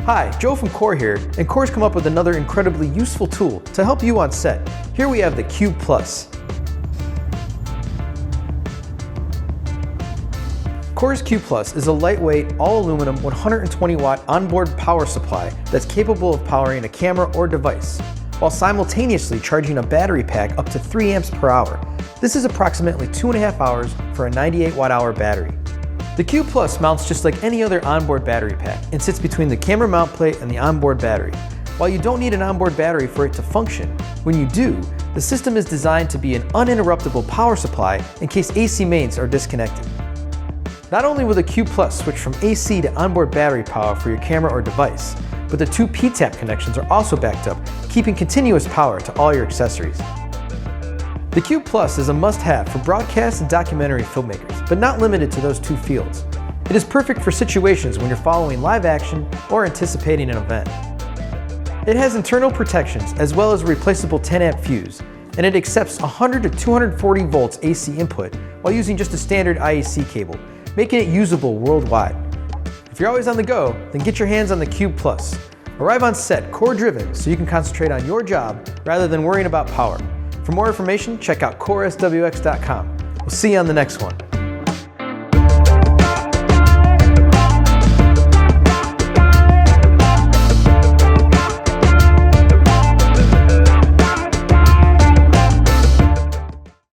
Hi, Joe from Core here, and Core's come up with another incredibly useful tool to help you on set. Here we have the Cube Plus. Core's Cube Plus is a lightweight, all-aluminum, 120-watt onboard power supply that's capable of powering a camera or device, while simultaneously charging a battery pack up to 3 amps per hour. This is approximately 2.5 hours for a 98 watt-hour battery. The Cube Plus mounts just like any other onboard battery pack and sits between the camera mount plate and the onboard battery. While you don't need an onboard battery for it to function, when you do, the system is designed to be an uninterruptible power supply in case AC mains are disconnected. Not only will the Cube Plus switch from AC to onboard battery power for your camera or device, but the 2 P-tap connections are also backed up, keeping continuous power to all your accessories. The Cube Plus is a must-have for broadcast and documentary filmmakers, but not limited to those 2 fields. It is perfect for situations when you're following live action or anticipating an event. It has internal protections as well as a replaceable 10-amp fuse, and it accepts 100 to 240 volts AC input while using just a standard IEC cable, making it usable worldwide. If you're always on the go, then get your hands on the Cube Plus. Arrive on set core-driven so you can concentrate on your job rather than worrying about power. For more information, check out coreswx.com. We'll see you on the next one.